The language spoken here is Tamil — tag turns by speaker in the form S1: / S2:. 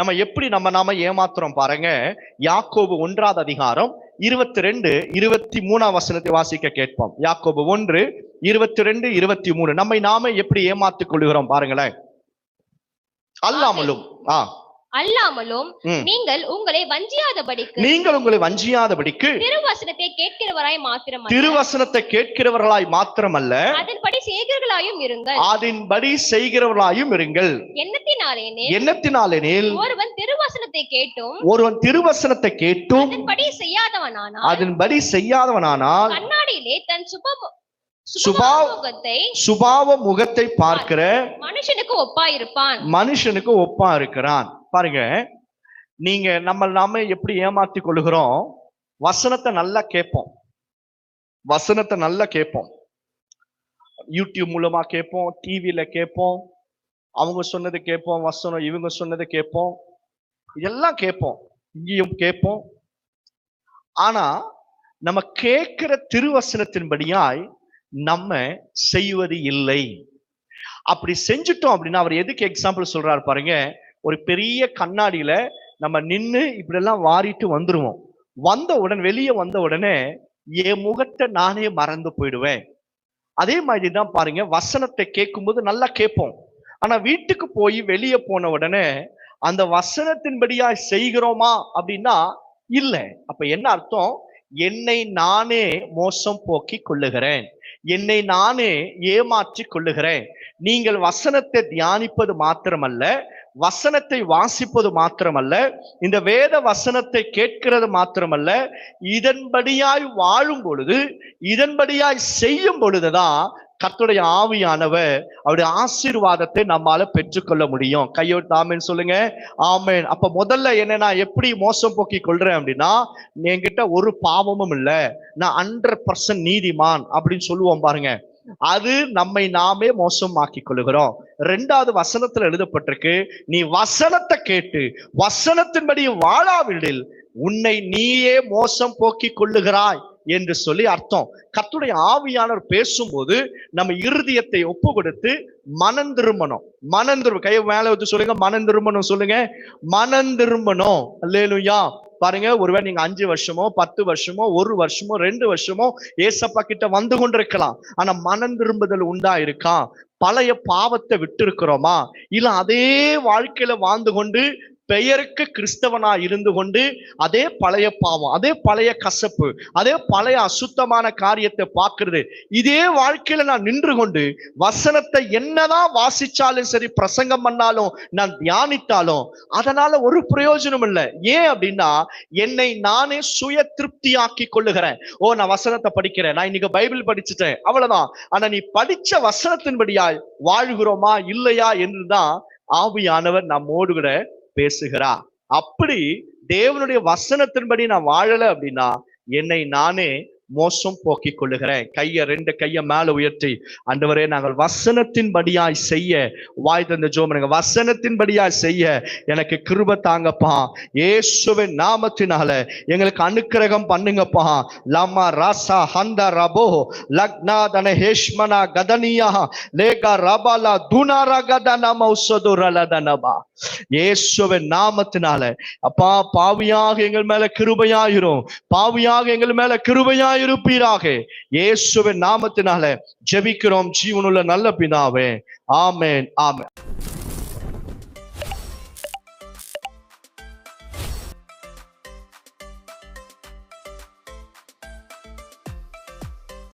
S1: நம்ம எப்படி நாம ஏமாத்துறோம் பாருங்க. யாக்கோபு 1 அதிகாரம் 22, 23 வசனத்தை வாசிக்க கேட்போம். யாக்கோபு 1, 22, 23 நம்மை நாம எப்படி ஏமாத்திக் கொள்கிறோம் பாருங்களேன். அல்லாமலும்
S2: நீங்கள் உங்களை வஞ்சியாதபடிக்கு
S1: திருவசனத்தை கேட்கிறவர்களாய் மாத்திரமல்ல அதன்படி செய்கிறவர்களாயும் இருங்கள். எண்ணத்தினாலெனில்
S2: ஒருவன்
S1: திருவசனத்தை கேட்டும் அதன்படி செய்யாதவனானால்
S2: கண்ணாடியிலே தன்
S1: சுபாவ முகத்தை பார்க்கிற
S2: மனுஷனுக்கு
S1: ஒப்பா இருக்கிறான். பாருங்க, நீங்க நாம எப்படி ஏமாத்தி கொள்ளுகிறோம். வசனத்தை நல்லா கேட்போம், யூடியூப் மூலமா கேட்போம், டிவில கேட்போம், அவங்க சொன்னது கேட்போம், வசனம் இவங்க சொன்னது கேட்போம், இதெல்லாம் கேட்போம், இங்கேயும் கேட்போம். ஆனா நம்ம கேட்கிற திருவசனத்தின்படியாய் நம்ம செய்வது இல்லை. அப்படி செஞ்சுட்டோம் அப்படின்னா அவர் எதுக்கு எக்ஸாம்பிள் சொல்றாரு பாருங்க. ஒரு பெரிய கண்ணாடியில நம்ம நின்று இப்படி எல்லாம் வாரிட்டு வந்துருவோம். வெளியே வந்த உடனே என் முகத்தை நானே மறந்து போயிடுவேன். அதே மாதிரிதான் பாருங்க, வசனத்தை கேட்கும்போது நல்லா கேட்போம். ஆனா வீட்டுக்கு போய் வெளியே போன உடனே அந்த வசனத்தின்படியா செய்கிறோமா அப்படின்னா இல்லை. அப்ப என்ன அர்த்தம்? என்னை நானே மோசம் போக்கி கொள்ளுகிறேன், என்னை நானே ஏமாற்றி கொள்ளுகிறேன். நீங்கள் வசனத்தை தியானிப்பது மாத்திரமல்ல, வசனத்தை வாசிப்பது மாத்திரமல்ல, இந்த வேத வசனத்தை கேட்கிறது மாத்திரமல்ல, இதன்படியாய் வாழும் பொழுது, இதன்படியாய் செய்யும் பொழுதுதான் கர்த்தருடைய ஆவியானவர் அவருடைய ஆசீர்வாதத்தை நம்மால பெற்றுக்கொள்ள முடியும். கையோட்டு ஆமேன் சொல்லுங்க. ஆமேன். அப்ப முதல்ல என்ன, நான் எப்படி மோசம் போக்கி கொள்றேன் அப்படின்னா, என்கிட்ட ஒரு பாவமும் இல்லை, நான் 100% நீதிமான் அப்படின்னு சொல்லுவோம் பாருங்க. அது நம்மை நாமே மோசமாக்கி கொள்ளுகிறோம். 2வது வசனத்துல எழுதப்பட்டிருக்கு, நீ வசனத்தை கேட்டு வசனத்தின்படி வாழாவிடில் உன்னை நீயே மோசம் போக்கி கொள்ளுகிறாய் என்று சொல்லி அர்த்தம். கர்த்தருடைய ஆவியானவர் பேசும்போது நம்ம இருதயத்தை ஒப்பு கொடுத்து மனம் திரும்பணும். கையை மேல வச்சு சொல்லுங்க, மனம் திரும்பணும் சொல்லுங்க, மனம் திரும்பணும். அல்லேலூயா. பாருங்க, ஒருவேளை நீங்க 5 வருஷமோ 10 வருஷமோ 1 வருஷமோ 2 வருஷமோ ஏசப்பா கிட்ட வந்து கொண்டிருக்கலாம். ஆனா மனம் திரும்புதல் உண்டா இருக்கா? பழைய பாவத்தை விட்டு இருக்கிறோமா? இல்ல அதே வாழ்க்கையில வாழ்ந்து கொண்டு பெயருக்கு கிறிஸ்தவனா இருந்து கொண்டு அதே பழைய பாவம், அதே பழைய கசப்பு, அதே பழைய அசுத்தமான காரியத்தை பார்க்கிறது, இதே வாழ்க்கையில நான் நின்று கொண்டு வசனத்தை என்னதான் வாசிச்சாலும் சரி, பிரசங்கம் பண்ணாலும், நான் தியானித்தாலும் அதனால ஒரு பிரயோஜனம் இல்லை. ஏன் அப்படின்னா, என்னை நானே சுய திருப்தியாக்கி கொள்ளுகிறேன். நான் வசனத்தை படிக்கிறேன், நான் இன்னைக்கு பைபிள் படிச்சுட்டேன், அவ்வளவுதான். ஆனா நீ படிச்ச வசனத்தின்படியாய் வாழ்கிறோமா இல்லையா என்றுதான் ஆவியானவர் நம்மோடு கூட பேசுகிறார். அப்படி தேவனுடைய வசனத்தின்படி நான் வாழல அப்படின்னா என்னை நானே மோசம் போக்கிக் கொள்ளுகிறேன். ரெண்டு கையை மேல உயர்த்தி, ஆண்டவரே நாங்கள் வசனத்தின்படியாய் செய்ய வாய் தந்த ஜெபம், வசனத்தின்படியாய் செய்ய எனக்கு கிருபை தாங்கப்பா, இயேசுவின் நாமத்தினால எங்களுக்கு அனுக்கிரகம் பண்ணுங்கப்பா. லமா ராசா ஹந்த ரபோ லக்னாதன ஹேஷ்மனா கதனியா லேகா ரபாலா துனாரா கதன மௌசதுரலதனபா. இயேசுவின் நாமத்தினால அப்பா, பாவியாக எங்கள் மேல கிருபையாயிரும், பாவியாக எங்கள் மேல கிருபையாயிரும் இருப்பீராக. இயேசுவின் நாமத்தினால ஜெபிக்கிறோம் ஜீவனுள்ள நல்ல பிதாவே. ஆமென், ஆமென்.